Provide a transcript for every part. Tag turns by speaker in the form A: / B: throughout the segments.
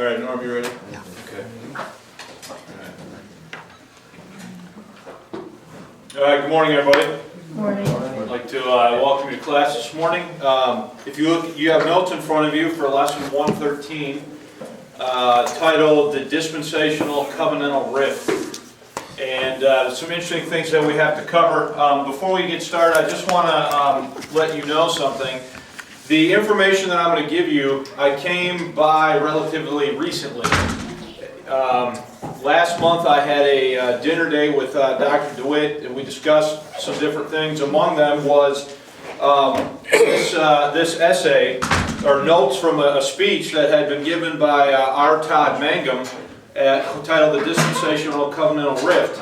A: All right, Norm, you ready?
B: Yeah.
A: Okay. All right, good morning, everybody.
C: Morning.
A: I'd like to welcome you to class this morning. If you look, you have notes in front of you for lesson 113, titled The Dispensational-Covenantal Rift. And some interesting things that we have to cover. Before we get started, I just want to let you know something. The information that I'm going to give you, I came by relatively recently. Last month I had a dinner day with Dr. DeWitt, and we discussed some different things. Among them was this essay, or notes from a speech that had been given by R. Todd Mangum, titled The Dispensational-Covenantal Rift.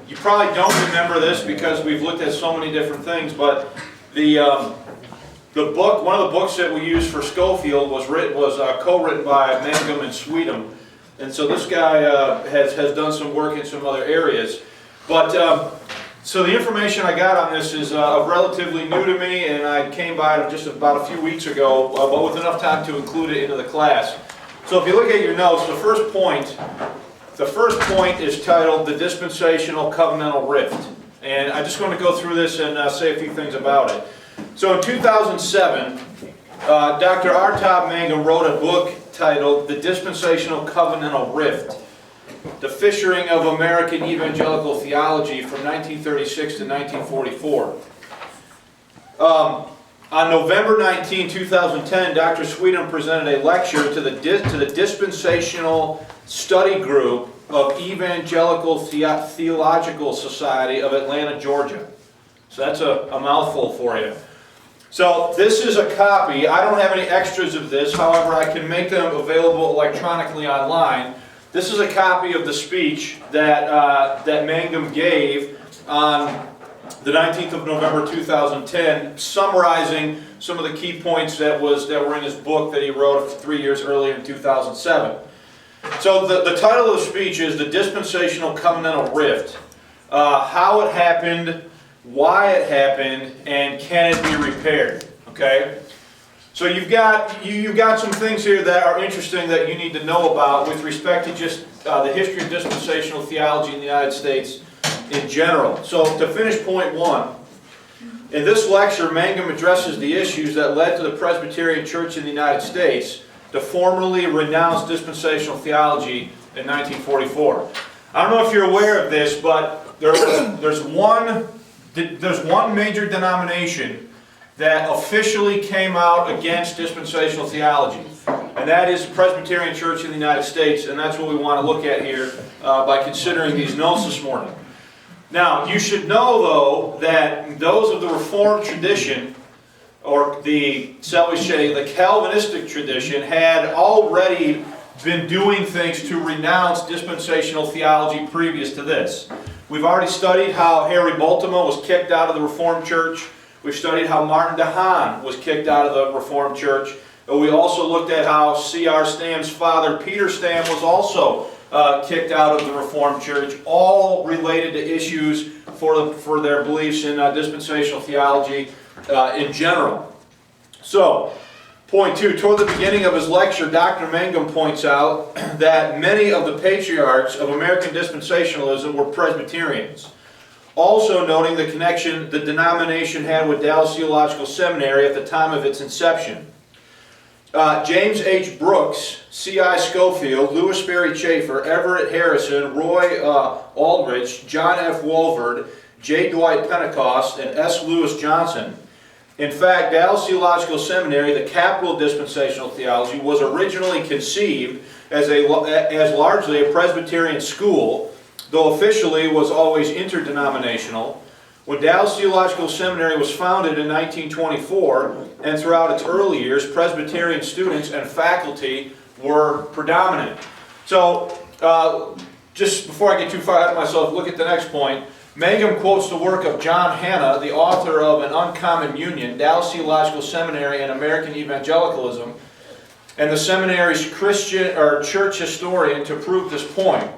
A: You probably don't remember this because we've looked at so many different things, but the book, one of the books that we used for Schofield was co-written by Mangum and Sweetum, and so this guy has done some work in some other areas. But so the information I got on this is relatively new to me, and I came by it just about a few weeks ago, but with enough time to include it into the class. So if you look at your notes, the first point is titled The Dispensational-Covenantal Rift, and I'm just going to go through this and say a few things about it. So in 2007, Dr. R. Todd Mangum wrote a book titled The Dispensational-Covenantal Rift, The Fissuring of American Evangelical Theology from 1936 to 1944. On November 19, 2010, Dr. Sweetum presented a lecture to the Dispensational Study Group of Evangelical Theological Society of Atlanta, Georgia. So that's a mouthful for you. So this is a copy. I don't have any extras of this, however I can make them available electronically online. This is a copy of the speech that Mangum gave on the 19th of November 2010, summarizing some of the key points that were in his book that he wrote 3 years earlier in 2007. So the title of the speech is The Dispensational-Covenantal Rift, how it happened, why it happened, and can it be repaired? Okay? So you've got some things here that are interesting that you need to know about with respect to just the history of dispensational theology in the United States in general. So to finish point one, in this lecture, Mangum addresses the issues that led to the Presbyterian Church in the United States to formally renounce dispensational theology in 1944. I don't know if you're aware of this, but there's one major denomination that officially came out against dispensational theology, and that is the Presbyterian Church in the United States, and that's what we want to look at here by considering these notes this morning. Now, you should know, though, that those of the Reformed tradition, or shall we say, the Calvinistic tradition, had already been doing things to renounce dispensational theology previous to this. We've already studied how Harry Baltimore was kicked out of the Reformed Church. We've studied how Martin DeHaan was kicked out of the Reformed Church. And we also looked at how C.R. Stam's father, Peter Stam, was also kicked out of the Reformed Church, all related to issues for their beliefs in dispensational theology in general. So, point two, toward the beginning of his lecture, Dr. Mangum points out that many of the patriarchs of American dispensationalism were Presbyterians, also noting the connection the denomination had with Dallas Theological Seminary at the time of its inception. James H. Brooks, C.I. Schofield, Louis Sperry Chafer, Everett Harrison, Roy Aldrich, John F. Wolford, J. Dwight Pentecost, and S. Lewis Johnson. In fact, Dallas Theological Seminary, the capital of dispensational theology, was originally conceived as largely a Presbyterian school, though officially was always interdenominational. When Dallas Theological Seminary was founded in 1924, and throughout its early years, Presbyterian students and faculty were predominant. So, just before I get too far ahead of myself, look at the next point. Mangum quotes the work of John Hanna, the author of An Uncommon Union, Dallas Theological Seminary and American Evangelicalism, and the seminary's Christian or church historian to prove this point.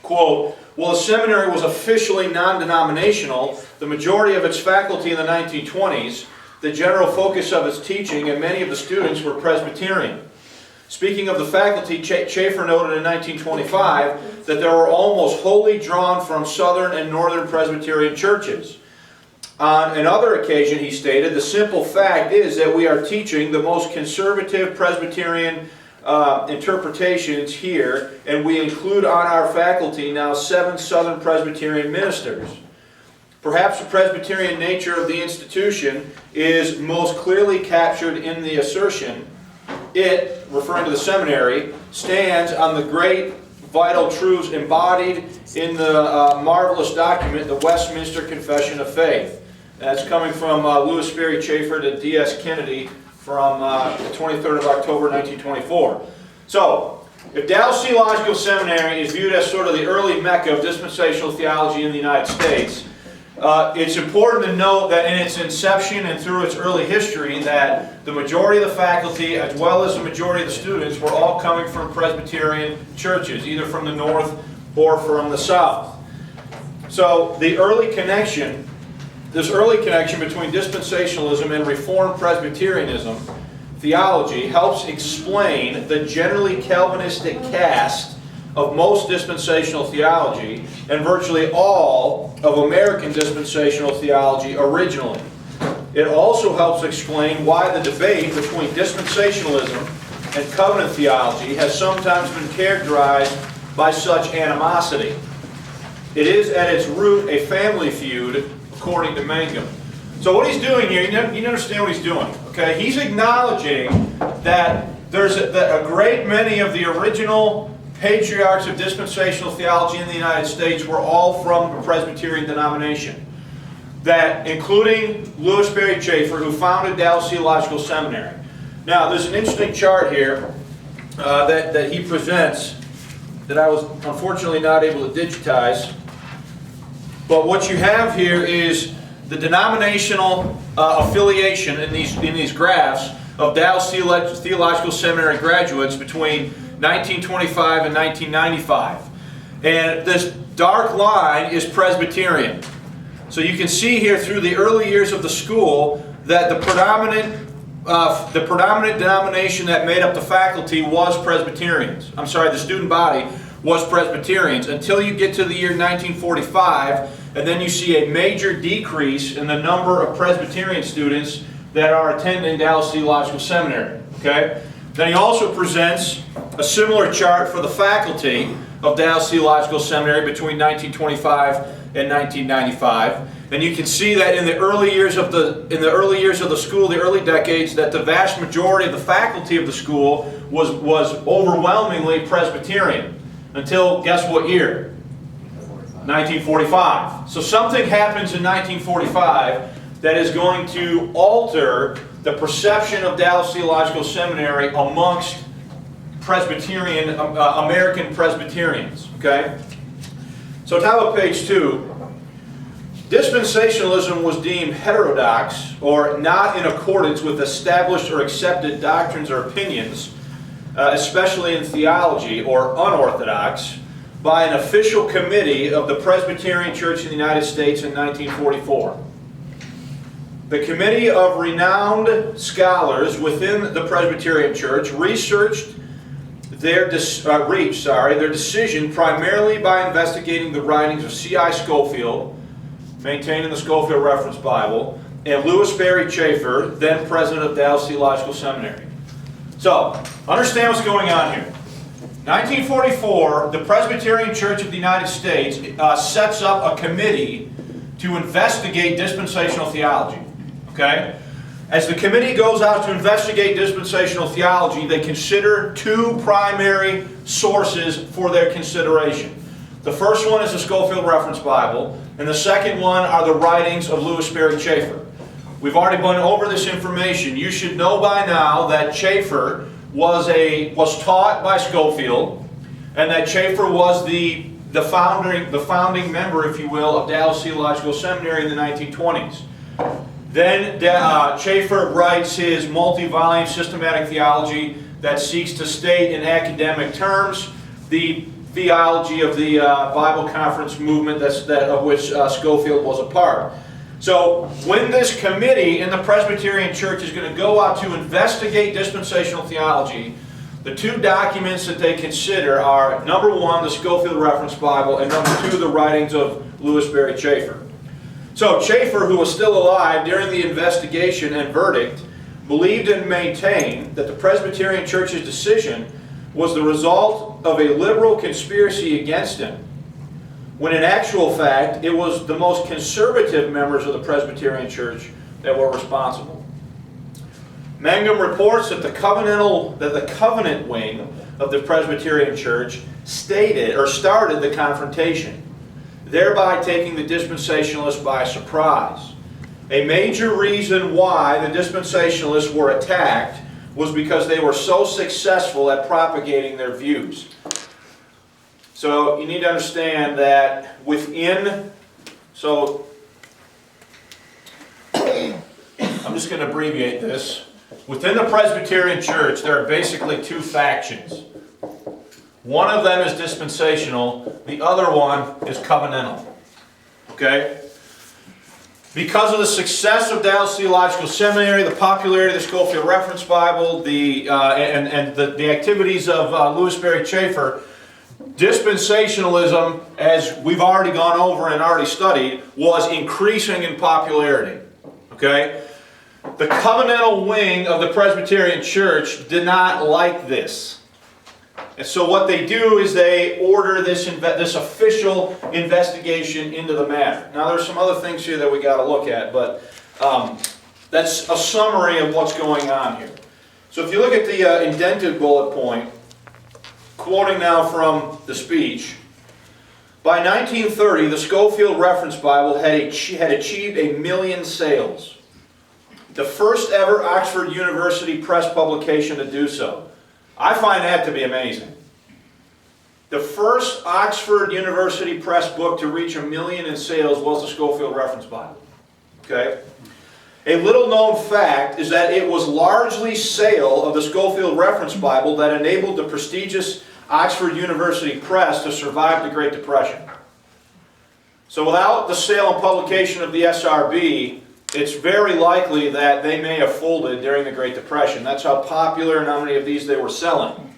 A: Quote, "While the seminary was officially non-denominational, the majority of its faculty in the 1920s, the general focus of its teaching, and many of the students were Presbyterian. Speaking of the faculty, Chafer noted in 1925 that they were almost wholly drawn from Southern and Northern Presbyterian churches. On another occasion, he stated, the simple fact is that we are teaching the most conservative Presbyterian interpretations here, and we include on our faculty now 7 Southern Presbyterian ministers. Perhaps the Presbyterian nature of the institution is most clearly captured in the assertion, it, referring to the seminary, stands on the great vital truths embodied in the marvelous document, the Westminster Confession of Faith. That's coming from Lewis Sperry Chafer to D.S. Kennedy from the 23rd of October 1924. So, if Dallas Theological Seminary is viewed as sort of the early Mecca of dispensational theology in the United States, it's important to note that in its inception and through its early history that the majority of the faculty as well as the majority of the students were all coming from Presbyterian churches, either from the north or from the south. So this early connection between dispensationalism and Reformed Presbyterianism theology helps explain the generally Calvinistic cast of most dispensational theology and virtually all of American dispensational theology originally. It also helps explain why the debate between dispensationalism and covenant theology has sometimes been characterized by such animosity. It is at its root a family feud, according to Mangum. So what he's doing here, you understand what he's doing, okay? He's acknowledging that there's a great many of the original patriarchs of dispensational theology in the United States were all from the Presbyterian denomination. That, including Lewis Sperry Chafer, who founded Dallas Theological Seminary. Now, there's an interesting chart here that he presents that I was unfortunately not able to digitize. But what you have here is the denominational affiliation in these graphs of Dallas Theological Seminary graduates between 1925 and 1995. And this dark line is Presbyterian. So you can see here through the early years of the school that the predominant denomination that made up the faculty was Presbyterians. I'm sorry, the student body was Presbyterians until you get to the year 1945, and then you see a major decrease in the number of Presbyterian students that are attending Dallas Theological Seminary. Okay? Then he also presents a similar chart for the faculty of Dallas Theological Seminary between 1925 and 1995. And you can see that in the early years of the school, the early decades, that the vast majority of the faculty of the school was overwhelmingly Presbyterian. Until, guess what year? 1945. So something happens in 1945 that is going to alter the perception of Dallas Theological Seminary amongst Presbyterian, American Presbyterians. Okay? So top of page 2, dispensationalism was deemed heterodox or not in accordance with established or accepted doctrines or opinions, especially in theology, or unorthodox, by an official committee of the Presbyterian Church in the United States in 1944. The committee of renowned scholars within the Presbyterian Church reached their decision primarily by investigating the writings of C.I. Scofield, maintained in the Scofield Reference Bible, and Lewis Sperry Chafer, then president of Dallas Theological Seminary. So, understand what's going on here. 1944, the Presbyterian Church of the United States sets up a committee to investigate dispensational theology. Okay? As the committee goes out to investigate dispensational theology, they consider 2 primary sources for their consideration. The first one is the Scofield Reference Bible, and the second one are the writings of Lewis Sperry Chafer. We've already gone over this information. You should know by now that Chafer was taught by Scofield, and that Chafer was the founding member, if you will, of Dallas Theological Seminary in the 1920s. Then Chafer writes his multi-volume systematic theology that seeks to state in academic terms the theology of the Bible Conference movement of which Scofield was a part. So when this committee in the Presbyterian Church is going to go out to investigate dispensational theology, The two documents that they consider are, number one, the Scofield Reference Bible, and number two, the writings of Lewis Berry Chafer. So Chafer, who was still alive during the investigation and verdict, believed and maintained that the Presbyterian Church's decision was the result of a liberal conspiracy against him, when in actual fact it was the most conservative members of the Presbyterian Church that were responsible. Mangum reports that the covenant wing of the Presbyterian Church started the confrontation, thereby taking the dispensationalists by surprise. A major reason why the dispensationalists were attacked was because they were so successful at propagating their views. So you need to understand that I'm just going to abbreviate this. Within the Presbyterian Church, there are basically two factions. One of them is dispensational, the other one is covenantal. Okay? Because of the success of Dallas Theological Seminary, the popularity of the Scofield Reference Bible, the activities of Lewis Berry Chafer, dispensationalism, as we've already gone over and already studied, was increasing in popularity. Okay? The covenantal wing of the Presbyterian Church did not like this. And so what they do is they order this official investigation into the matter. Now there's some other things here that we got to look at, but that's a summary of what's going on here. So if you look at the indented bullet point, quoting now from the speech, by 1930 the Scofield Reference Bible had achieved 1 million sales. The first ever Oxford University Press publication to do so. I find that to be amazing. The first Oxford University Press book to reach 1 million in sales was the Scofield Reference Bible. Okay? A little known fact is that it was largely sale of the Scofield Reference Bible that enabled the prestigious Oxford University Press to survive the Great Depression. So without the sale and publication of the SRB, it's very likely that they may have folded during the Great Depression. That's how popular and how many of these they were selling.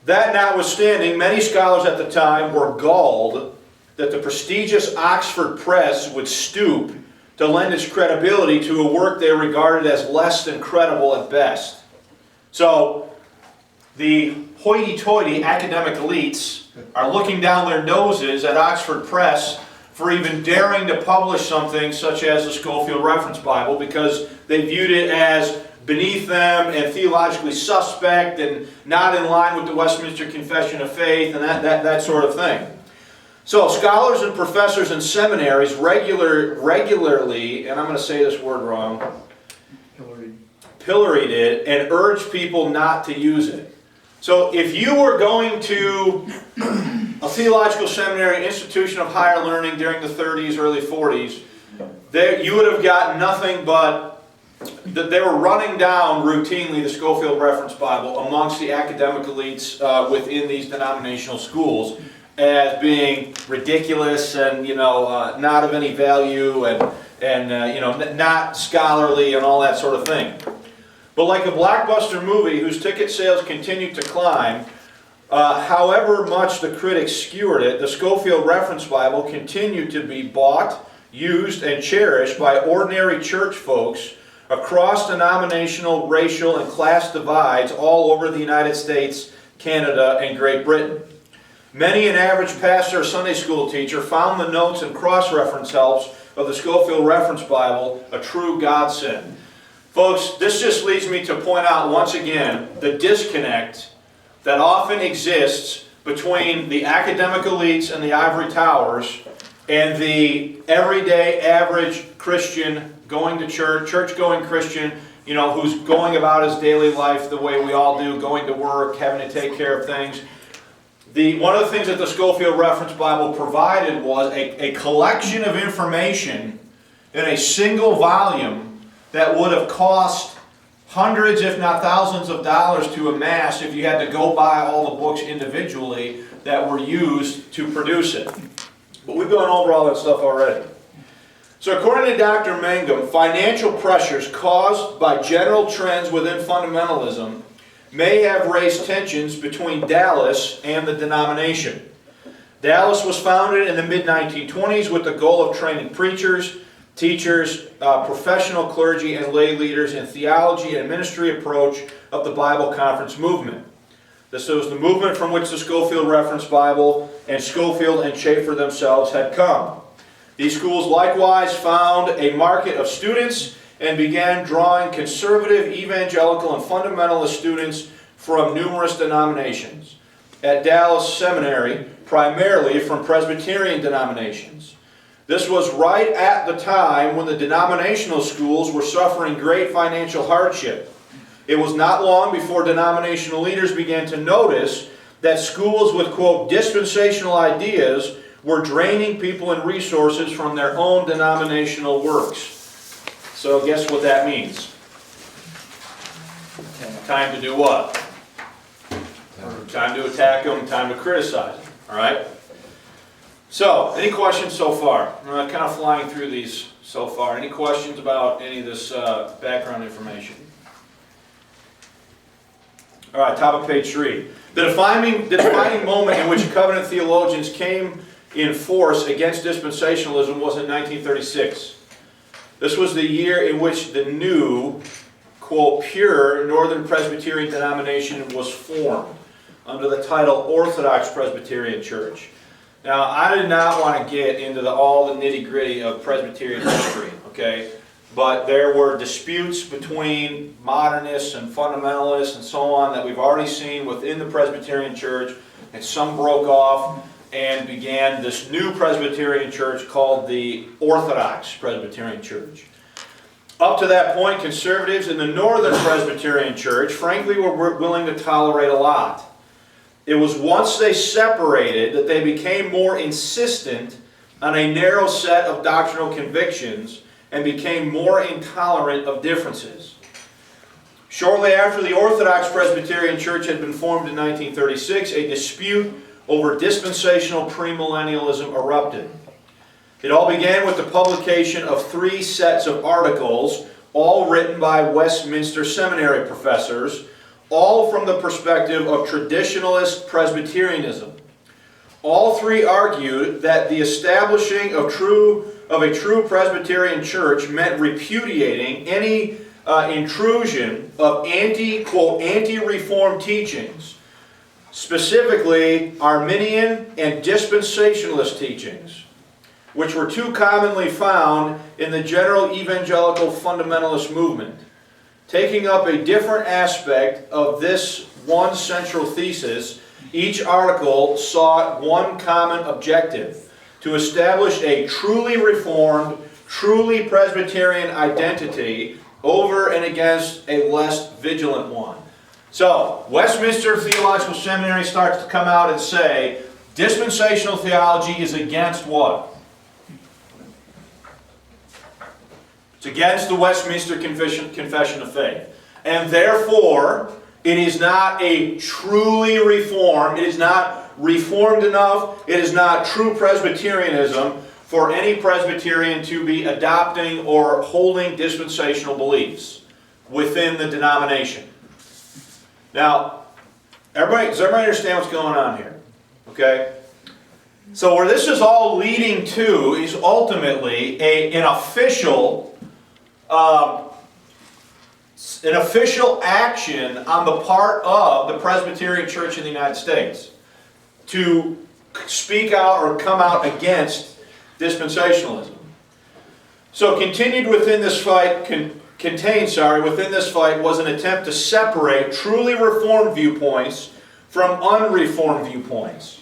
A: That notwithstanding, many scholars at the time were galled that the prestigious Oxford Press would stoop to lend its credibility to a work they regarded as less than credible at best. So, the hoity-toity academic elites are looking down their noses at Oxford Press for even daring to publish something such as the Scofield Reference Bible, because they viewed it as beneath them and theologically suspect and not in line with the Westminster Confession of Faith and that sort of thing. So scholars and professors in seminaries regularly, and I'm going to say this word wrong, pilloried it and urged people not to use it. So if you were going to a theological seminary, institution of higher learning during the 30s, early 40s, you would have gotten nothing but that they were running down routinely the Scofield Reference Bible amongst the academic elites within these denominational schools as being ridiculous and not of any value and not scholarly and all that sort of thing. But like a blockbuster movie whose ticket sales continued to climb, however much the critics skewered it, the Scofield Reference Bible continued to be bought, used, and cherished by ordinary church folks across denominational, racial, and class divides all over the United States, Canada, and Great Britain. Many an average pastor or Sunday school teacher found the notes and cross-reference helps of the Scofield Reference Bible a true godsend. Folks, this just leads me to point out once again the disconnect that often exists between the academic elites and the ivory towers and the everyday average Christian going to church-going Christian, who's going about his daily life the way we all do, going to work, having to take care of things. One of the things that the Scofield Reference Bible provided was a collection of information in a single volume that would have cost hundreds, if not thousands of dollars to amass if you had to go buy all the books individually that were used to produce it. But we've gone over all that stuff already. So according to Dr. Mangum, financial pressures caused by general trends within fundamentalism may have raised tensions between Dallas and the denomination. Dallas was founded in the mid-1920s with the goal of training preachers, teachers, professional clergy, and lay leaders in theology and ministry approach of the Bible Conference movement. This was the movement from which the Scofield Reference Bible and Scofield and Schaeffer themselves had come. These schools likewise found a market of students and began drawing conservative, evangelical, and fundamentalist students from numerous denominations. At Dallas Seminary, primarily from Presbyterian denominations. This was right at the time when the denominational schools were suffering great financial hardship. It was not long before denominational leaders began to notice that schools with, quote, dispensational ideas were draining people and resources from their own denominational works. So guess what that means? Time to do what? Time to attack them, time to criticize them. All right? So, any questions so far? I'm kind of flying through these so far. Any questions about any of this background information? All right, top of page 3. The defining moment in which covenant theologians came in force against dispensationalism was in 1936. This was the year in which the new, quote, pure Northern Presbyterian denomination was formed under the title Orthodox Presbyterian Church. Now, I did not want to get into all the nitty-gritty of Presbyterian history, okay? But there were disputes between modernists and fundamentalists and so on that we've already seen within the Presbyterian Church, and some broke off and began this new Presbyterian Church called the Orthodox Presbyterian Church. Up to that point, conservatives in the Northern Presbyterian Church, frankly, were willing to tolerate a lot. It was once they separated that they became more insistent on a narrow set of doctrinal convictions and became more intolerant of differences. Shortly after the Orthodox Presbyterian Church had been formed in 1936, a dispute over dispensational premillennialism erupted. It all began with the publication of 3 sets of articles, all written by Westminster Seminary professors, all from the perspective of traditionalist Presbyterianism. All 3 argued that the establishing of a true Presbyterian church meant repudiating any intrusion of anti-reform teachings, specifically Arminian and dispensationalist teachings, which were too commonly found in the general evangelical fundamentalist movement. Taking up a different aspect of this one central thesis, each article sought one common objective: to establish a truly reformed, truly Presbyterian identity over and against a less vigilant one. So, Westminster Theological Seminary starts to come out and say, dispensational theology is against what? It's against the Westminster Confession of Faith. And therefore, it is not a truly reformed, it is not reformed enough, it is not true Presbyterianism for any Presbyterian to be adopting or holding dispensational beliefs within the denomination. Now, does everybody understand what's going on here? Okay? So where this is all leading to is ultimately an official action on the part of the Presbyterian Church in the United States to speak out or come out against dispensationalism. So continued within this fight, within this fight was an attempt to separate truly reformed viewpoints from unreformed viewpoints.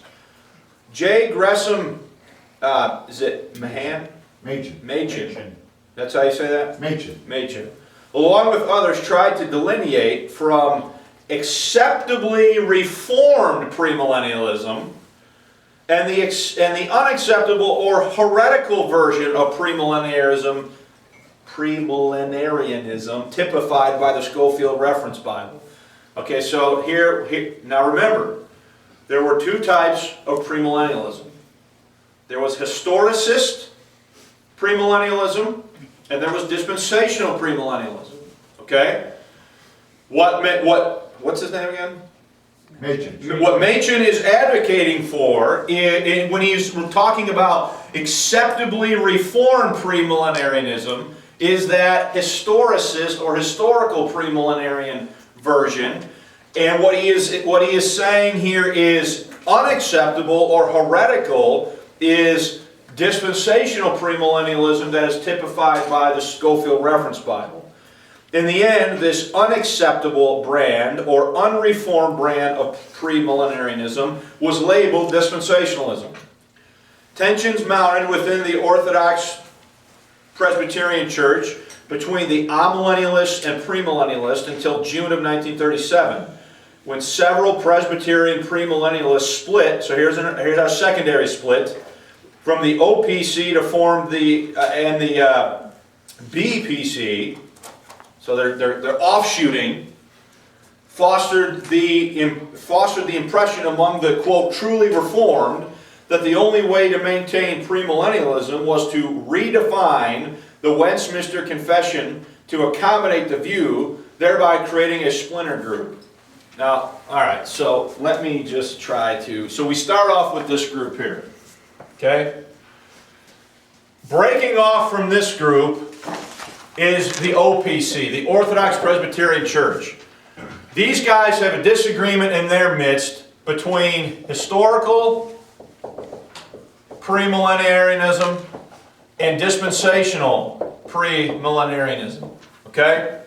A: J. Gresham, is it Mahan? Machen. That's how you say that? Machen. Along with others, tried to delineate from acceptably reformed premillennialism and the unacceptable or heretical version of premillenarianism typified by the Scofield Reference Bible. Okay, so here now remember, there were 2 types of premillennialism. There was historicist premillennialism, and there was dispensational premillennialism. Okay? What what's his name again?
B: Machen.
A: What Machen is advocating for when he's talking about acceptably reformed premillenarianism is that historicist or historical premillenarian version. And what he is saying here is unacceptable or heretical is dispensational premillennialism that is typified by the Scofield Reference Bible. In the end, this unacceptable brand or unreformed brand of premillenarianism was labeled dispensationalism. Tensions mounted within the Orthodox Presbyterian Church between the amillennialists and premillennialists until June of 1937, when several Presbyterian premillennialists split. So here's our secondary split from the OPC to form the BPC. So they're offshooting, fostered the impression among the, quote, truly reformed that the only way to maintain premillennialism was to redefine the Westminster Confession to accommodate the view, thereby creating a splinter group. Now, all right, so let me just try to, so we start off with this group here, okay? Breaking off from this group is the OPC, the Orthodox Presbyterian Church. These guys have a disagreement in their midst between historical premillenarianism and dispensational premillenarianism. Okay?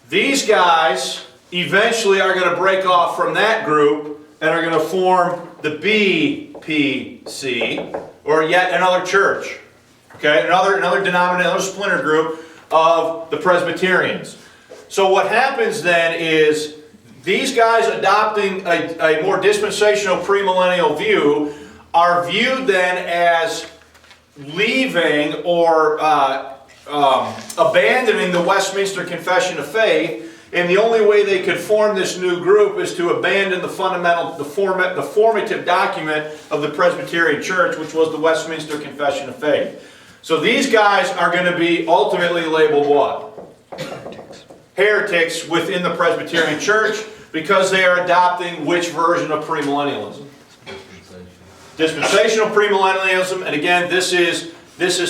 A: These guys eventually are going to break off from that group and are going to form the BPC, or yet another church. Okay, another denomination, another splinter group of the Presbyterians. So what happens then is these guys adopting a more dispensational premillennial view are viewed then as leaving or abandoning the Westminster Confession of Faith, and the only way they could form this new group is to abandon the formative document of the Presbyterian Church, which was the Westminster Confession of Faith. So these guys are going to be ultimately labeled what? Heretics within the Presbyterian Church, because they are adopting which version of premillennialism? Dispensational premillennialism, and again, this is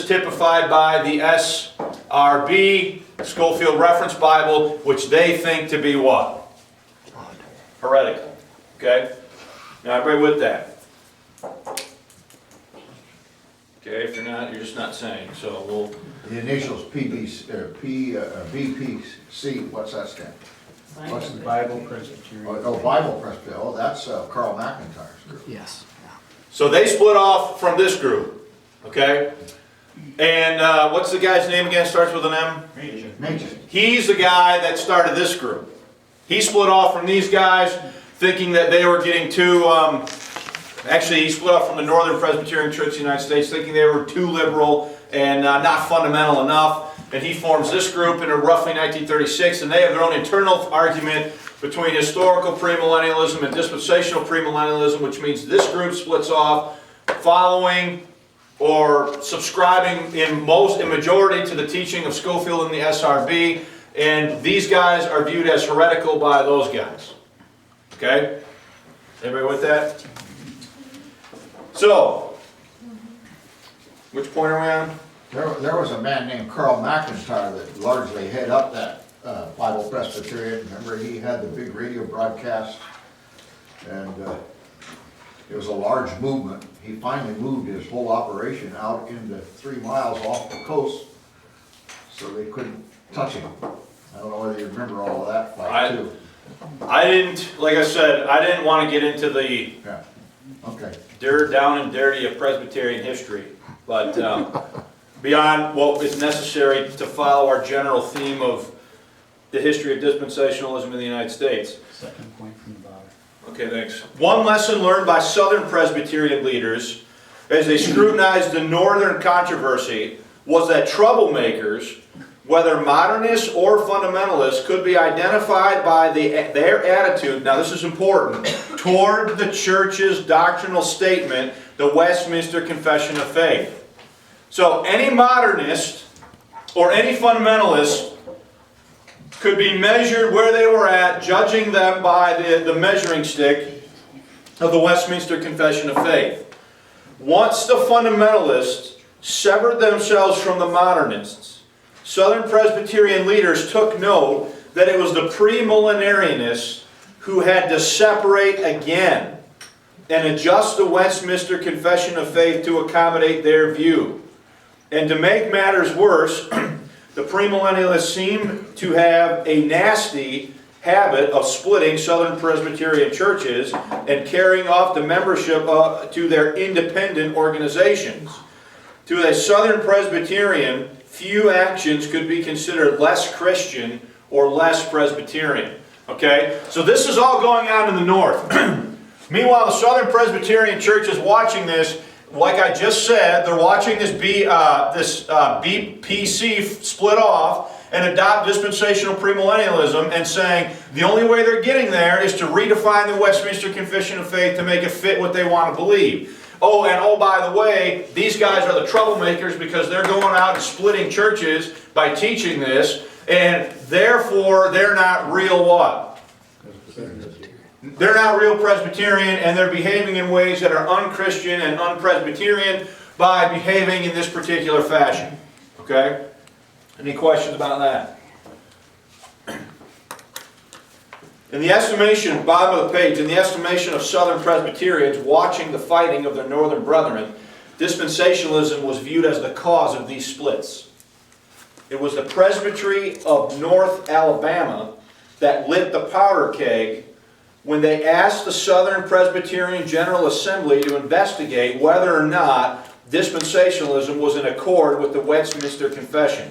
A: typified by the SRB, Scofield Reference Bible, which they think to be what? Heretical. Okay? Now, everybody with that? Okay, if you're not, you're just not saying. So we'll.
B: The initials BPC, what's that stand?
C: What's the Bible Presbyterian?
B: Bible Presbyterian. Oh, that's Carl McIntyre's group.
C: Yes.
A: So they split off from this group. Okay? And what's the guy's name again? Starts with an M?
B: Machen.
A: He's the guy that started this group. He split off from these guys, thinking that they were getting too. Actually, he split off from the Northern Presbyterian Church of the United States, thinking they were too liberal and not fundamental enough. And he forms this group in roughly 1936, and they have their own internal argument between historical premillennialism and dispensational premillennialism, which means this group splits off, following or subscribing in majority to the teaching of Scofield and the SRB, and these guys are viewed as heretical by those guys. Okay? Everybody with that? So, which point are we on?
B: There was a man named Carl McIntyre that largely head up that Bible Presbyterian. Remember, he had the big radio broadcast, and it was a large movement. He finally moved his whole operation out into 3 miles off the coast, so they couldn't touch him. I don't know whether you remember all of that fight too.
A: I didn't, like I said, I didn't want to get into the down and dirty of Presbyterian history, but beyond what is necessary to follow our general theme of the history of dispensationalism in the United States.
C: Second point from the bottom.
A: Okay, thanks. One lesson learned by Southern Presbyterian leaders as they scrutinized the Northern controversy was that troublemakers, whether modernists or fundamentalists, could be identified by their attitude, now this is important, toward the church's doctrinal statement, the Westminster Confession of Faith. So any modernist or any fundamentalist could be measured where they were at, judging them by the measuring stick of the Westminster Confession of Faith. Once the fundamentalists severed themselves from the modernists, Southern Presbyterian leaders took note that it was the premillenarianists who had to separate again and adjust the Westminster Confession of Faith to accommodate their view. And to make matters worse, the premillennialists seem to have a nasty habit of splitting Southern Presbyterian churches and carrying off the membership to their independent organizations. To a Southern Presbyterian, few actions could be considered less Christian or less Presbyterian. Okay? So this is all going on in the north. Meanwhile, the Southern Presbyterian Church is watching this. Like I just said, they're watching this BPC split off and adopt dispensational premillennialism and saying the only way they're getting there is to redefine the Westminster Confession of Faith to make it fit what they want to believe. Oh, and oh, by the way, these guys are the troublemakers because they're going out and splitting churches by teaching this, and therefore they're not real what? They're not real Presbyterian, and they're behaving in ways that are unchristian and un-Presbyterian by behaving in this particular fashion. Okay? Any questions about that? In the estimation, bottom of the page, in the estimation of Southern Presbyterians watching the fighting of their northern brethren, dispensationalism was viewed as the cause of these splits. It was the Presbytery of North Alabama that lit the powder keg when they asked the Southern Presbyterian General Assembly to investigate whether or not dispensationalism was in accord with the Westminster Confession.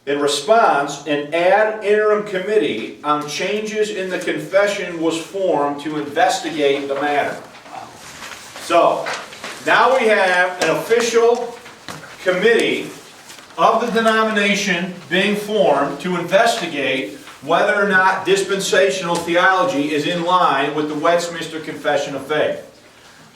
A: In response, an ad interim committee on changes in the confession was formed to investigate the matter. So, now we have an official committee of the denomination being formed to investigate whether or not dispensational theology is in line with the Westminster Confession of Faith.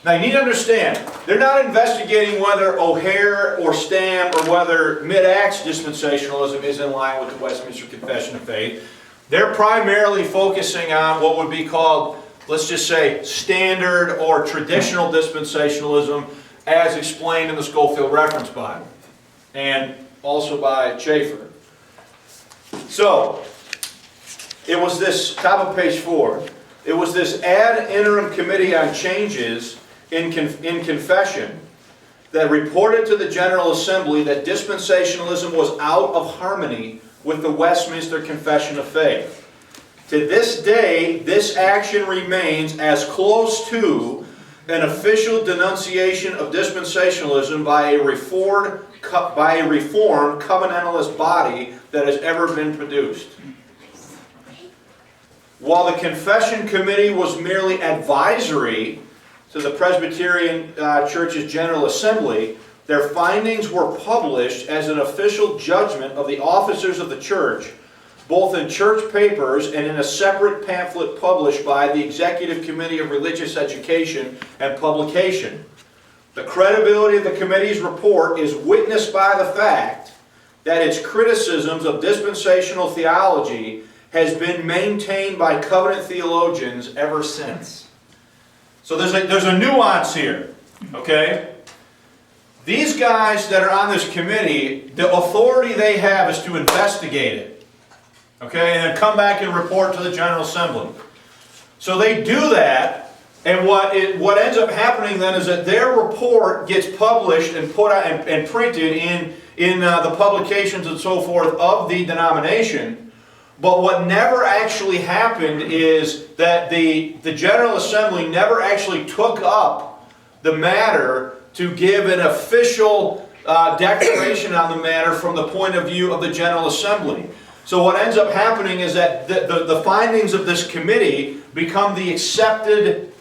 A: Now you need to understand, they're not investigating whether O'Hare or Stam or whether Mid-Acts dispensationalism is in line with the Westminster Confession of Faith. They're primarily focusing on what would be called, let's just say, standard or traditional dispensationalism as explained in the Schofield Reference Bible and also by Schaeffer. So, it was this, top of page 4, it was this ad interim committee on changes in confession that reported to the General Assembly that dispensationalism was out of harmony with the Westminster Confession of Faith. To this day, this action remains as close to an official denunciation of dispensationalism by a reformed covenantalist body that has ever been produced. While the Confession Committee was merely advisory to the Presbyterian Church's General Assembly, their findings were published as an official judgment of the officers of the church, both in church papers and in a separate pamphlet published by the Executive Committee of Religious Education and Publication. The credibility of the committee's report is witnessed by the fact that its criticisms of dispensational theology has been maintained by covenant theologians ever since. So there's a nuance here, okay? These guys that are on this committee, the authority they have is to investigate it, okay, and then come back and report to the General Assembly. So they do that, and what ends up happening then is that their report gets published and put out and printed in the publications and so forth of the denomination. But what never actually happened is that the General Assembly never actually took up the matter to give an official declaration on the matter from the point of view of the General Assembly. So what ends up happening is that the findings of this committee become the accepted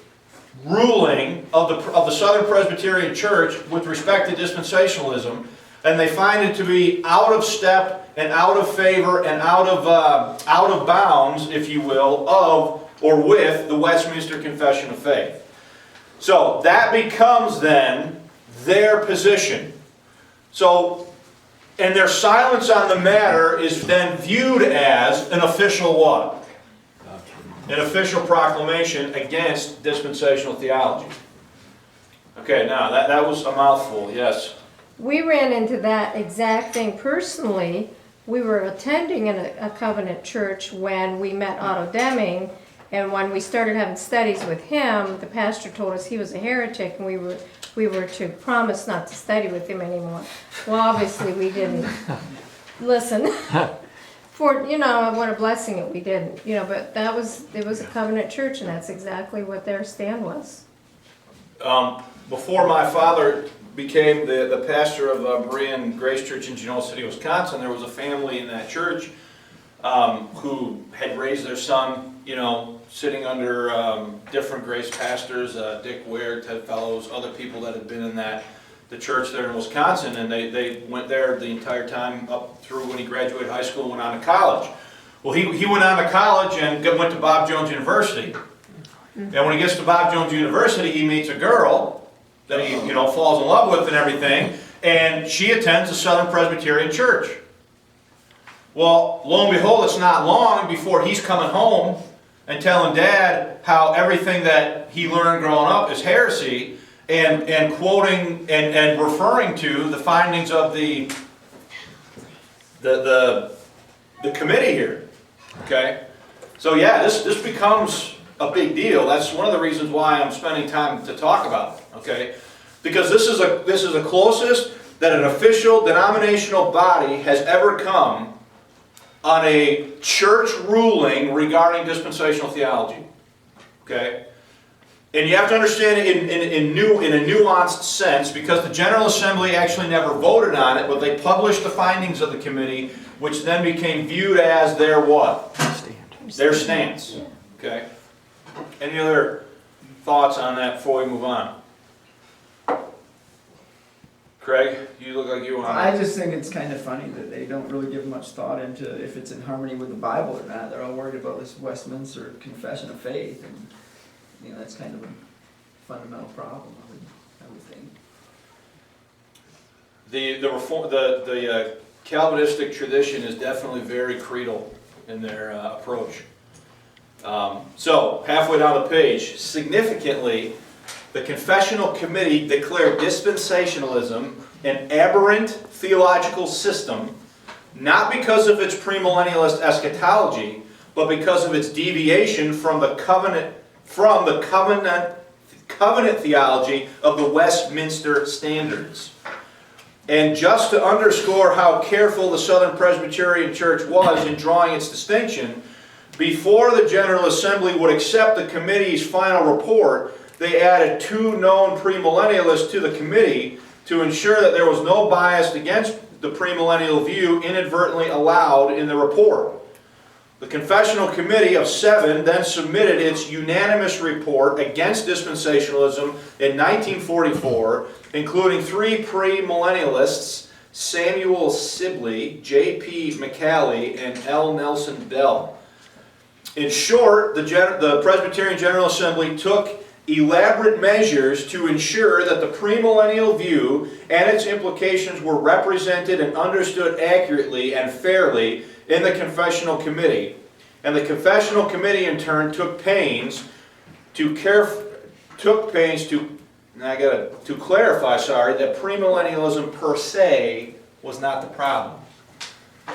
A: ruling of the Southern Presbyterian Church with respect to dispensationalism, and they find it to be out of step and out of favor and out of bounds, if you will, of or with the Westminster Confession of Faith. So that becomes then their position. So And their silence on the matter is then viewed as an official what? An official proclamation against dispensational theology. Okay, now that was a mouthful, yes.
D: We ran into that exact thing personally. We were attending a covenant church when we met Otto Deming, and when we started having studies with him, the pastor told us he was a heretic, and we were to promise not to study with him anymore. Well, obviously we didn't listen. For, what a blessing that we didn't, but it was a covenant church, and that's exactly what their stand was.
A: Before my father became the pastor of Bryan Grace Church in Genoa City, Wisconsin, there was a family in that church who had raised their son, sitting under different Grace pastors, Dick Ware, Ted Fellows, other people that had been in the church there in Wisconsin, and they went there the entire time up through when he graduated high school and went on to college. Well, he went on to college and went to Bob Jones University. And when he gets to Bob Jones University, he meets a girl that he, falls in love with and everything, and she attends a Southern Presbyterian church. Well, lo and behold, it's not long before he's coming home and telling Dad how everything that he learned growing up is heresy, and quoting and referring to the findings of the committee here. Okay? So yeah, this becomes a big deal. That's one of the reasons why I'm spending time to talk about it. Okay? Because this is the closest that an official denominational body has ever come on a church ruling regarding dispensational theology. Okay? And you have to understand it in a nuanced sense, because the General Assembly actually never voted on it, but they published the findings of the committee, which then became viewed as their what? Their stance. Okay? Any other thoughts on that before we move on? Craig, you look like you want to...
E: I just think it's kind of funny that they don't really give much thought into if it's in harmony with the Bible or not. They're all worried about this Westminster Confession of Faith, and that's kind of a fundamental problem, I would think.
A: The Calvinistic tradition is definitely very creedal in their approach. So, halfway down the page, significantly, the Confessional Committee declared dispensationalism an aberrant theological system, not because of its premillennialist eschatology, but because of its deviation from the covenant theology of the Westminster Standards. And just to underscore how careful the Southern Presbyterian Church was in drawing its distinction, before the General Assembly would accept the committee's final report, they added 2 known premillennialists to the committee to ensure that there was no bias against the premillennial view inadvertently allowed in the report. The Confessional Committee of 7 then submitted its unanimous report against dispensationalism in 1944, including 3 premillennialists, Samuel Sibley, J.P. McCallie, and L. Nelson Bell. In short, the Presbyterian General Assembly took elaborate measures to ensure that the premillennial view and its implications were represented and understood accurately and fairly in the Confessional Committee. And the Confessional Committee in turn took pains to clarify, that premillennialism per se was not the problem.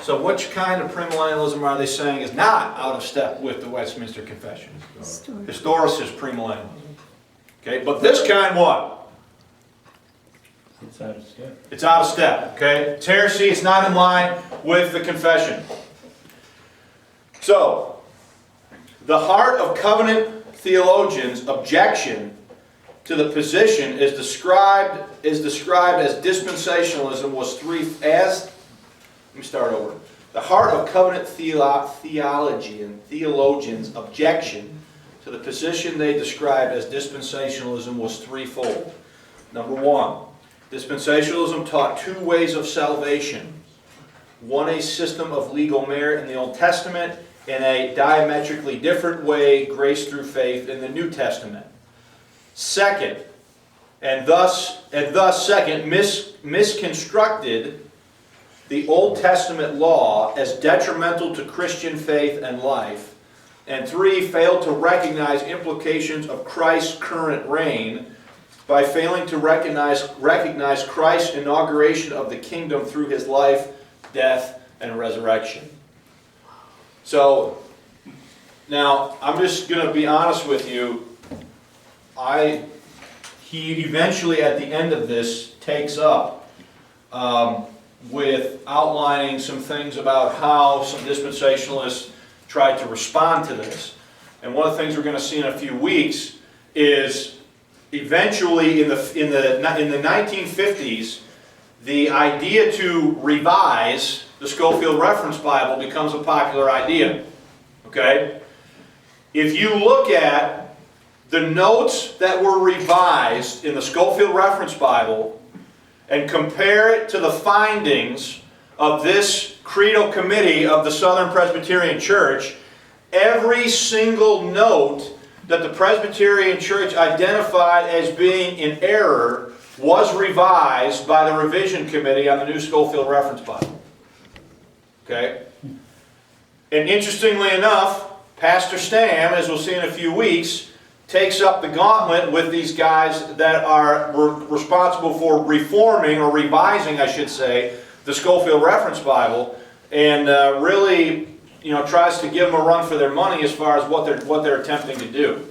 A: So which kind of premillennialism are they saying is not out of step with the Westminster Confession? Historicist premillennialism. Okay, but this kind what?
C: It's out of step.
A: It's out of step, okay? It's heresy, it's not in line with the confession. So, the heart of covenant theologians' objection to the position is described as dispensationalism was let me start over. The heart of covenant theology and theologians' objection to the position they described as dispensationalism was threefold. Number 1, dispensationalism taught 2 ways of salvation. One, a system of legal merit in the Old Testament, and a diametrically different way, grace through faith, in the New Testament. Second, misconstructed the Old Testament law as detrimental to Christian faith and life. And 3, failed to recognize implications of Christ's current reign by failing to recognize Christ's inauguration of the kingdom through his life, death, and resurrection. So, now, I'm just going to be honest with you. He eventually, at the end of this, takes up with outlining some things about how some dispensationalists tried to respond to this. And one of the things we're going to see in a few weeks is eventually in the 1950s, the idea to revise the Scofield Reference Bible becomes a popular idea. Okay? If you look at the notes that were revised in the Scofield Reference Bible and compare it to the findings of this Credo Committee of the Southern Presbyterian Church, every single note that the Presbyterian Church identified as being in error was revised by the Revision Committee on the New Scofield Reference Bible. Okay? And interestingly enough, Pastor Stam, as we'll see in a few weeks, takes up the gauntlet with these guys that are responsible for reforming, or revising, I should say, the Scofield Reference Bible, and really, tries to give them a run for their money as far as what they're attempting to do.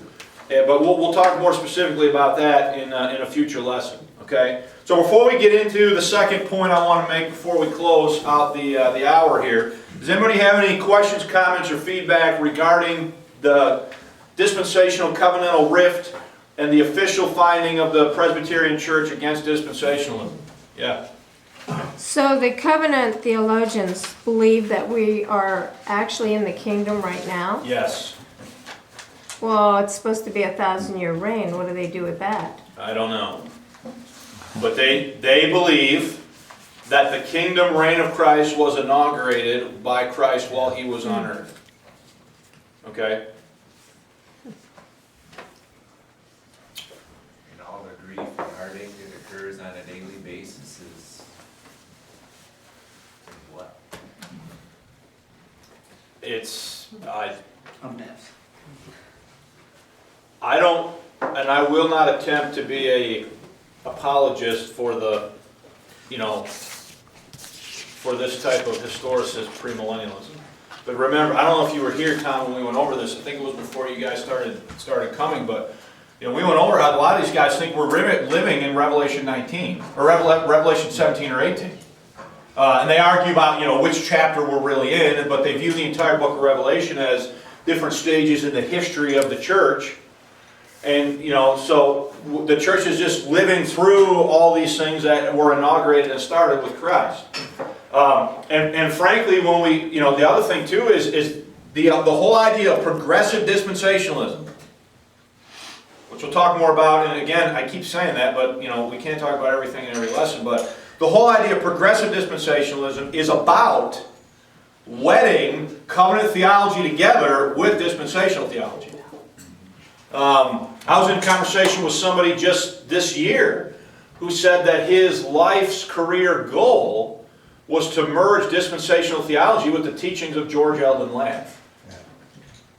A: But we'll talk more specifically about that in a future lesson. Okay. So before we get into the second point I want to make before we close out the hour here, does anybody have any questions, comments, or feedback regarding the dispensational covenantal rift and the official finding of the Presbyterian Church against dispensationalism? Yeah.
D: So the covenant theologians believe that we are actually in the kingdom right now?
A: Yes.
D: Well, it's supposed to be a 1,000-year reign. What do they do with that?
A: I don't know. But they believe that the kingdom reign of Christ was inaugurated by Christ while he was on earth. Okay?
F: And all the grief and heartache that occurs on a daily basis is what?
A: It's,
E: A mess.
A: I don't, and I will not attempt to be a apologist for the, for this type of historicist premillennialism. But remember, I don't know if you were here, Tom, when we went over this. I think it was before you guys started coming, but we went over how a lot of these guys think we're living in Revelation 19 or Revelation 17 or 18. And they argue about which chapter we're really in, but they view the entire book of Revelation as different stages in the history of the church. And so the church is just living through all these things that were inaugurated and started with Christ. And frankly, when we, the other thing too is the whole idea of progressive dispensationalism, which we'll talk more about. And again, I keep saying that, but we can't talk about everything in every lesson. But the whole idea of progressive dispensationalism is about wedding covenant theology together with dispensational theology. I was in conversation with somebody just this year who said that his life's career goal was to merge dispensational theology with the teachings of George Eldon Ladd.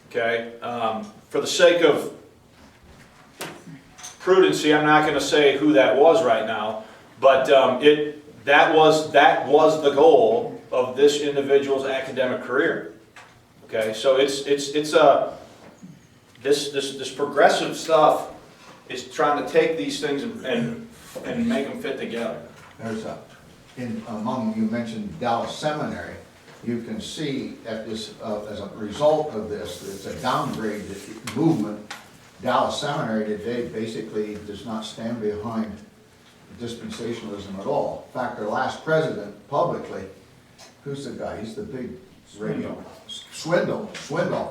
A: Okay? For the sake of prudency, I'm not going to say who that was right now, but that was the goal of this individual's academic career. Okay? So this progressive stuff is trying to take these things and make them fit together.
B: There's among, you mentioned Dallas Seminary, you can see at this, as a result of this, it's a downgrade movement. Dallas Seminary today basically does not stand behind dispensationalism at all. In fact, their last president publicly, who's the guy? He's the big radio. Swindle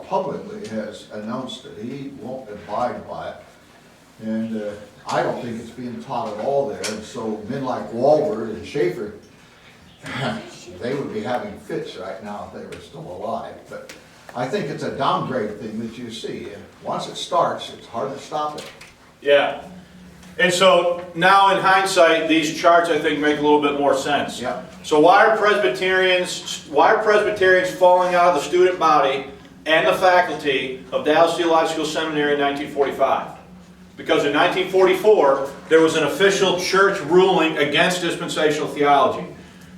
B: publicly has announced that he won't abide by it. And I don't think it's being taught at all there. And so men like Walworth and Schaefer, they would be having fits right now if they were still alive. But I think it's a downgrade thing that you see. And once it starts, it's hard to stop it.
A: Yeah. And so now in hindsight, these charts I think make a little bit more sense.
B: Yeah.
A: So why are Presbyterians falling out of the student body and the faculty of Dallas Theological Seminary in 1945? Because in 1944, there was an official church ruling against dispensational theology.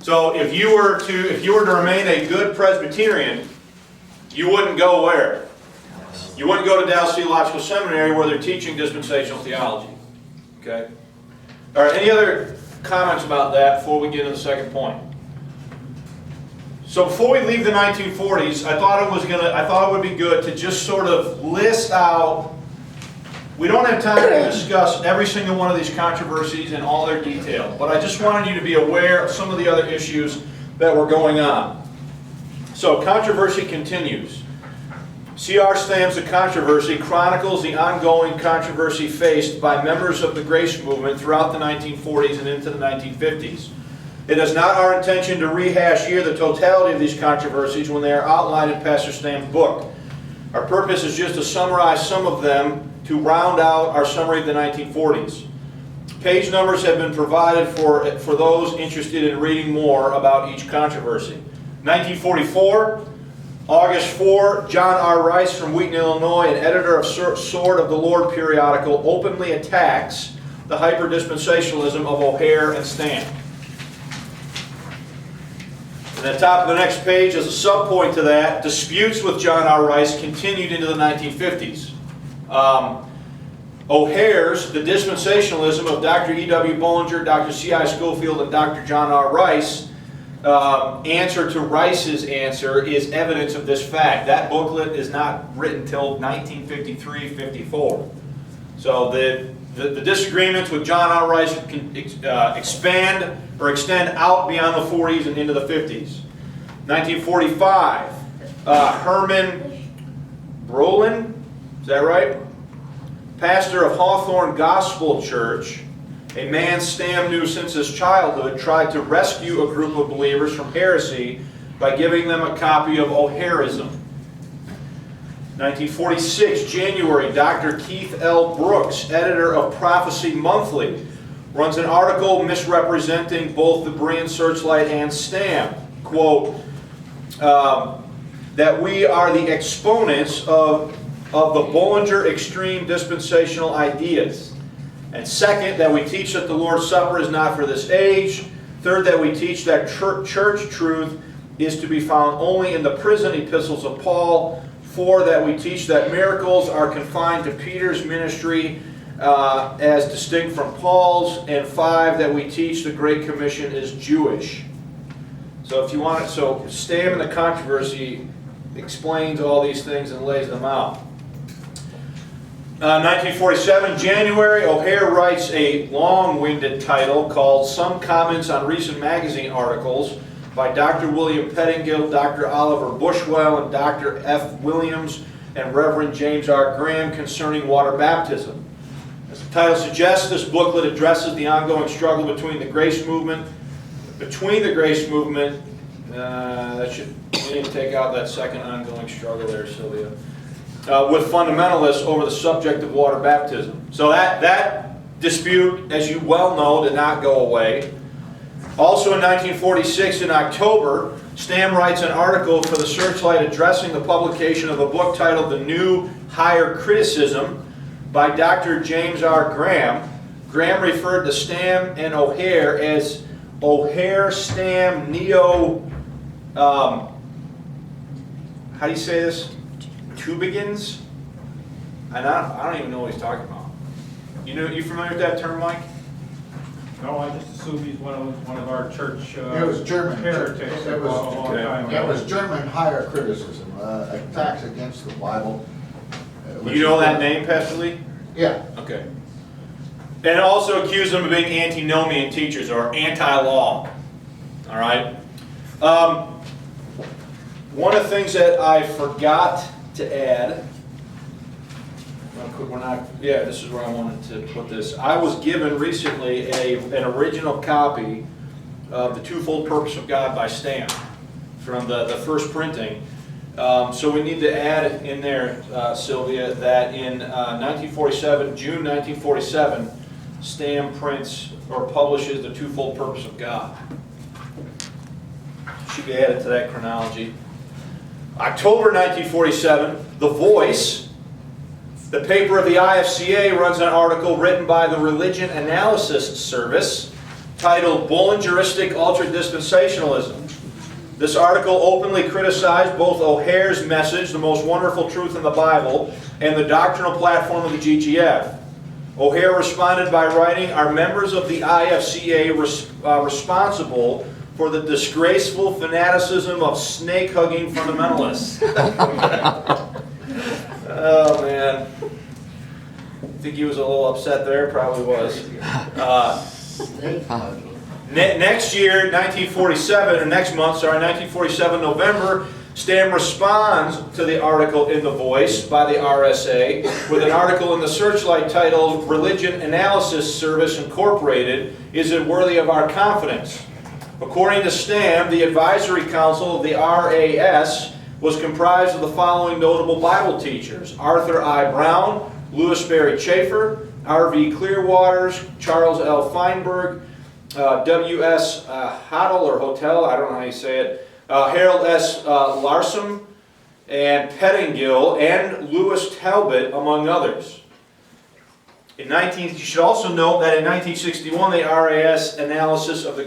A: So if you were to remain a good Presbyterian, you wouldn't go where? You wouldn't go to Dallas Theological Seminary where they're teaching dispensational theology. Okay? All right, any other comments about that before we get into the second point? So before we leave the 1940s, I thought it would be good to just sort of list out. We don't have time to discuss every single one of these controversies in all their detail, but I just wanted you to be aware of some of the other issues that were going on. So controversy continues. C.R. Stam's The Controversy chronicles the ongoing controversy faced by members of the Grace Movement throughout the 1940s and into the 1950s. It is not our intention to rehash here the totality of these controversies when they are outlined in Pastor Stam's book. Our purpose is just to summarize some of them to round out our summary of the 1940s. Page numbers have been provided for those interested in reading more about each controversy. 1944, August 4, John R. Rice from Wheaton, Illinois, an editor of Sword of the Lord periodical, openly attacks the hyper-dispensationalism of O'Hare and Stam. And at the top of the next page, as a subpoint to that, disputes with John R. Rice continued into the 1950s. O'Hare's The Dispensationalism of Dr. E.W. Bullinger, Dr. C.I. Schofield, and Dr. John R. Rice answer to Rice's answer is evidence of this fact. That booklet is not written till 1953-54. So the disagreements with John R. Rice can expand or extend out beyond the 40s and into the 50s. 1945, Herman Brolin, is that right? Pastor of Hawthorne Gospel Church, a man Stam knew since his childhood, tried to rescue a group of believers from heresy by giving them a copy of O'Harism. 1946, January, Dr. Keith L. Brooks, editor of Prophecy Monthly, runs an article misrepresenting both the Berean Searchlight and Stam. Quote, that we are the exponents of the Bullinger extreme dispensational ideas. And second, that we teach that the Lord's Supper is not for this age. Third, that we teach that church truth is to be found only in the prison epistles of Paul. Four, that we teach that miracles are confined to Peter's ministry as distinct from Paul's. And five, that we teach the Great Commission is Jewish. So if you want it, so Stam in the Controversy explains all these things and lays them out. 1947, January, O'Hare writes a long-winded title called Some Comments on Recent Magazine Articles by Dr. William Pettingill, Dr. Oliver Bushwell, and Dr. F. Williams and Reverend James R. Graham concerning water baptism. As the title suggests, this booklet addresses the ongoing struggle between the Grace Movement. We need to take out that second ongoing struggle there, Sylvia. With fundamentalists over the subject of water baptism. So that dispute, as you well know, did not go away. Also in 1946, in October, Stam writes an article for the Searchlight addressing the publication of a book titled The New Higher Criticism by Dr. James R. Graham. Graham referred to Stam and O'Hare as O'Hare, Stam, Neo, how do you say this? Tubigans? I don't even know what he's talking about. You familiar with that term, Mike?
C: No, I just assumed he's one of our church
B: It was German.
C: heretics.
B: It was,
C: a long time ago.
B: it was German higher criticism, attacks against the Bible.
A: You know that name, Pastor Lee?
B: Yeah.
A: Okay. And also accuse them of being antinomian teachers or anti-law. All right? One of the things that I forgot to add, this is where I wanted to put this. I was given recently an original copy of The Twofold Purpose of God by Stam from the first printing. So we need to add in there, Sylvia, that in 1947, June 1947, Stam prints or publishes The Twofold Purpose of God. Should be added to that chronology. October 1947, The Voice, the paper of the IFCA, runs an article written by the Religion Analysis Service titled Bollingeristic Ultra-Dispensationalism. This article openly criticized both O'Hare's message, the most wonderful truth in the Bible, and the doctrinal platform of the GGF. O'Hare responded by writing, "Are members of the IFCA responsible for the disgraceful fanaticism of snake-hugging fundamentalists?" Oh, man. Think he was a little upset there? Probably was. Next year, 1947, or next month, sorry, 1947, November, Stam responds to the article in The Voice by the RSA with an article in the Searchlight titled Religion Analysis Service Incorporated, Is It Worthy of Our Confidence? According to Stam, the advisory council of the RAS was comprised of the following notable Bible teachers: Arthur I. Brown, Louis Berry Chafer, R.V. Clearwaters, Charles L. Feinberg, W.S. Hotel, or Hotel, I don't know how you say it, Harold S. Larson, and Pettingill, and Louis Talbot, among others. You should also note that in 1961, the RAS analysis of the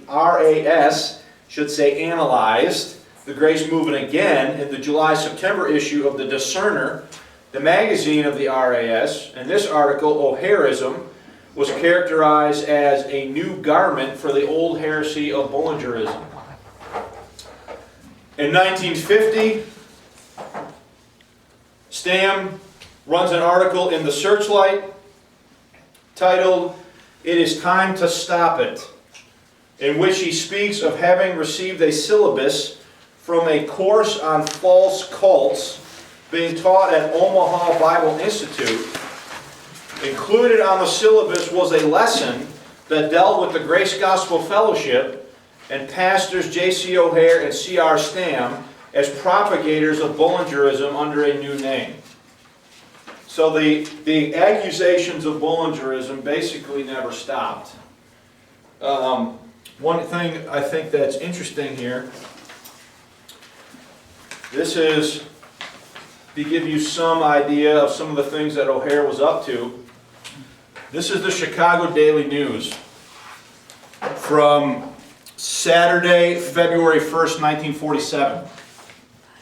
A: RAS should say analyzed the Grace Movement again in the July-September issue of the Discerner, the magazine of the RAS, and this article, O'Hareism, was characterized as a new garment for the old heresy of Bollingerism. In 1950, Stam runs an article in the Searchlight titled, "It is Time to Stop It," in which he speaks of having received a syllabus from a course on false cults being taught at Omaha Bible Institute. Included on the syllabus was a lesson that dealt with the Grace Gospel Fellowship and pastors J.C. O'Hare and C.R. Stam as propagators of Bollingerism under a new name. So the accusations of Bollingerism basically never stopped. One thing I think that's interesting here, this is to give you some idea of some of the things that O'Hare was up to. This is the Chicago Daily News from Saturday, February 1st, 1947.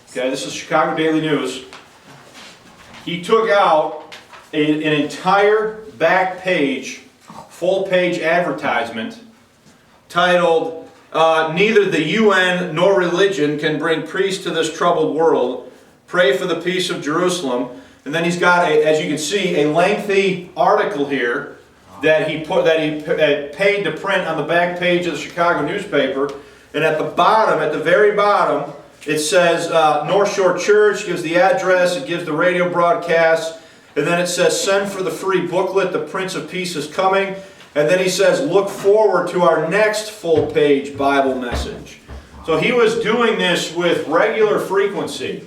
A: Okay, this is Chicago Daily News. He took out an entire back page, full page advertisement titled, "Neither the UN nor religion can bring peace to this troubled world. Pray for the peace of Jerusalem." And then he's got, as you can see, a lengthy article here that he paid to print on the back page of the Chicago newspaper. And at the bottom, at the very bottom, it says North Shore Church, gives the address, it gives the radio broadcast, and then it says send for the free booklet, The Prince of Peace is coming. And then he says look forward to our next full page Bible message. So he was doing this with regular frequency,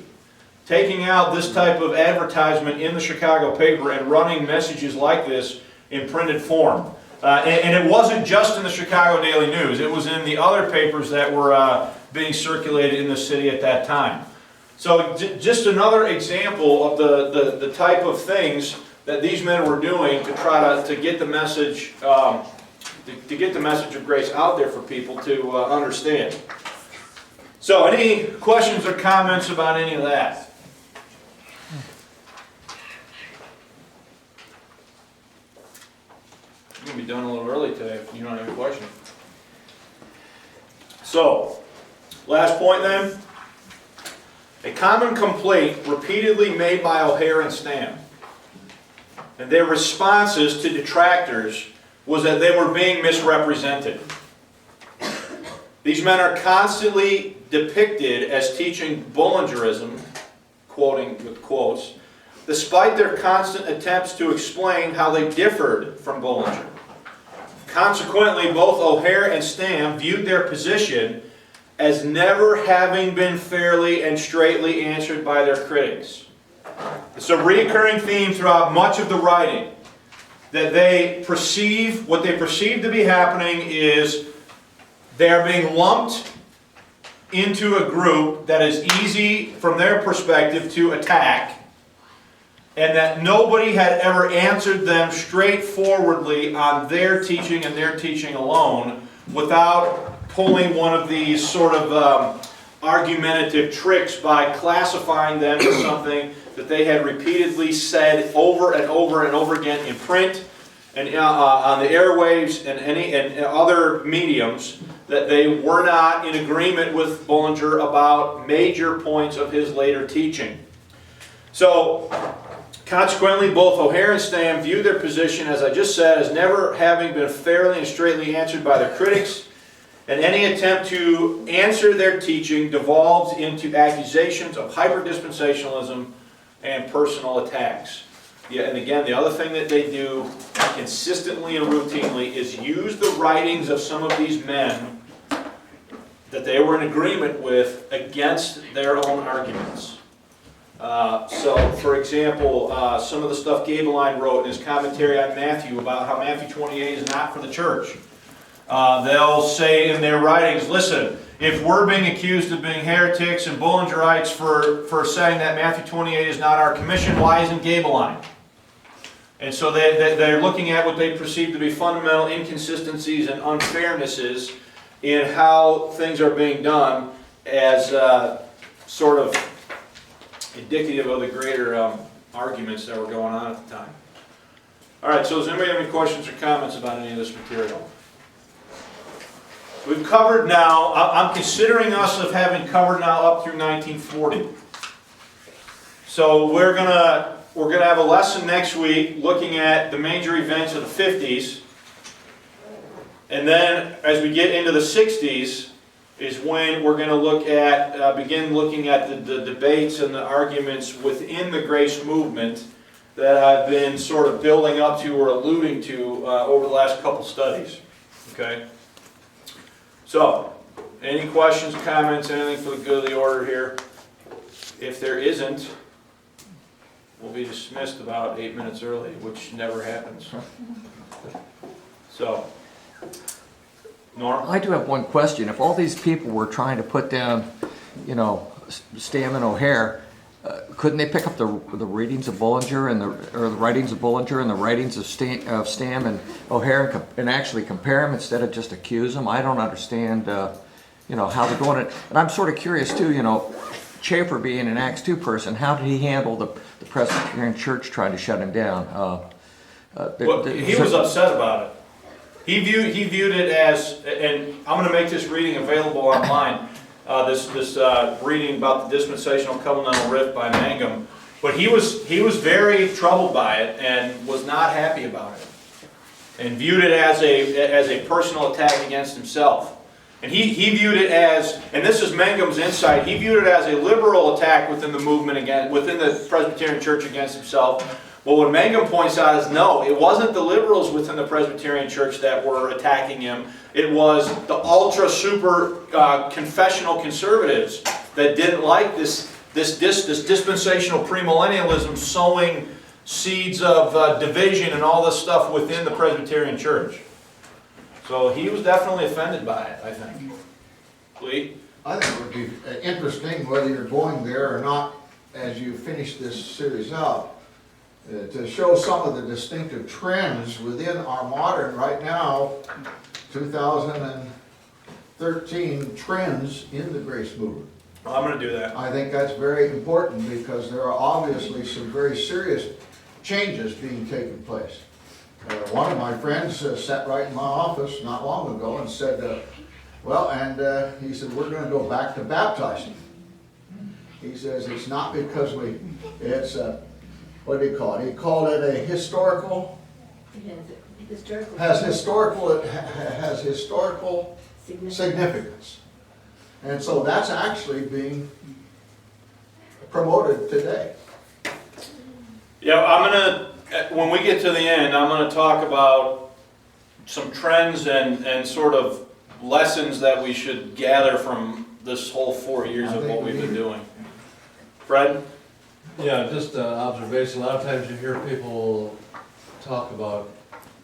A: taking out this type of advertisement in the Chicago paper and running messages like this in printed form. And it wasn't just in the Chicago Daily News. It was in the other papers that were being circulated in the city at that time. So just another example of the type of things that these men were doing to try to get the message to get the message of grace out there for people to understand. So any questions or comments about any of that? I'm going to be done a little early today if you don't have any questions. So, last point then. A common complaint repeatedly made by O'Hare and Stam and their responses to detractors was that they were being misrepresented. These men are constantly depicted as teaching Bollingerism, quoting with quotes, despite their constant attempts to explain how they differed from Bollinger. Consequently, both O'Hare and Stam viewed their position as never having been fairly and straightly answered by their critics. It's a recurring theme throughout much of the writing. that they perceive, what they perceive to be happening is they are being lumped into a group that is easy from their perspective to attack, and that nobody had ever answered them straightforwardly on their teaching and their teaching alone without pulling one of these sort of argumentative tricks by classifying them as something that they had repeatedly said over and over and over again in print and on the airwaves and other mediums, that they were not in agreement with Bullinger about major points of his later teaching. So, consequently, both O'Hare and Stamm viewed their position, as I just said, as never having been fairly and straightly answered by their critics, and any attempt to answer their teaching devolves into accusations of hyper-dispensationalism and personal attacks. Yeah, and again, the other thing that they do consistently and routinely is use the writings of some of these men that they were in agreement with against their own arguments. So, for example, some of the stuff Gabeline wrote in his commentary on Matthew about how Matthew 28 is not for the church. They'll say in their writings, listen, if we're being accused of being heretics and Bullingerites for saying that Matthew 28 is not our commission, why isn't Gabeline? And so they're looking at what they perceive to be fundamental inconsistencies and unfairnesses in how things are being done as sort of indicative of the greater arguments that were going on at the time. All right, so does anybody have any questions or comments about any of this material? We've covered now, I'm considering us of having covered now up through 1940. So we're gonna have a lesson next week looking at the major events of the 50s. And then as we get into the 60s is when we're going to look at, begin looking at the debates and the arguments within the grace movement that I've been sort of building up to or alluding to over the last couple studies. Okay? So, any questions, comments, anything for the good of the order here? If there isn't, we'll be dismissed about 8 minutes early, which never happens. So, Norm?
G: I do have one question. If all these people were trying to put down, you know, Stamm and O'Hare, couldn't they pick up the readings of Bullinger and the writings of Bullinger and the writings of Stamm and O'Hare and actually compare them instead of just accuse them? I don't understand, you know, how they're doing it. And I'm sort of curious too, you know, Chafer being an Acts 2 person, how did he handle the Presbyterian Church trying to shut him down?
A: Well, he was upset about it. He viewed it as, and I'm going to make this reading available online, this reading about the Dispensational-Covenantal rift by Mangum, but he was very troubled by it and was not happy about it, and viewed it as a personal attack against himself. And he viewed it as, and this is Mangum's insight, he viewed it as a liberal attack within the movement, within the Presbyterian Church against himself. Well, what Mangum points out is no, it wasn't the liberals within the Presbyterian Church that were attacking him. It was the ultra super confessional conservatives that didn't like this dispensational premillennialism sowing seeds of division and all this stuff within the Presbyterian Church. So he was definitely offended by it, I think. Lee?
B: I think it would be interesting whether you're going there or not as you finish this series out, to show some of the distinctive trends within our modern, right now, 2013 trends in the grace movement.
A: Well, I'm going to do that.
B: I think that's very important because there are obviously some very serious changes being taken place. One of my friends sat right in my office not long ago and said, he said, we're going to go back to baptizing. He says, it's not because it's what do you call it? He called it a historical. Has historical significance. And so that's actually being promoted today.
A: Yeah, when we get to the end, I'm going to talk about some trends and sort of lessons that we should gather from this whole 4 years of what we've been doing. Fred?
H: Yeah, just an observation. A lot of times you hear people talk about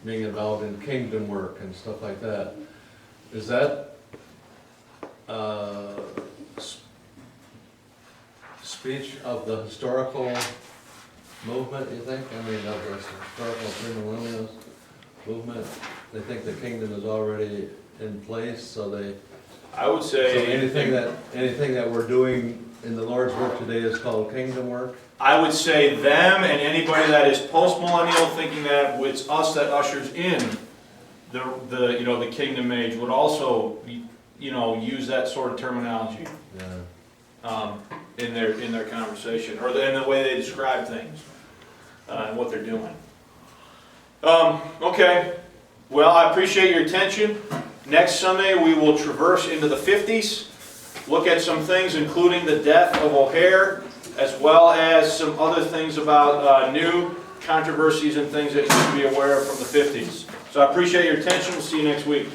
H: being involved in kingdom work and stuff like that. Is that speech of the historical movement, you think? I mean, of the historical premillennialist movement? They think the kingdom is already in place, so they...
A: I would
H: So
A: say.
H: anything that we're doing in the Lord's work today is called kingdom work?
A: I would say them and anybody that is post-millennial thinking that it's us that ushers in the kingdom age would also, use that sort of terminology,
H: Yeah.
A: in their conversation, or in the way they describe things, and what they're doing. Okay, well, I appreciate your attention. Next Sunday, we will traverse into the 50s, look at some things, including the death of O'Hare, as well as some other things about new controversies and things that you should be aware of from the 50s. So I appreciate your attention. We'll see you next week.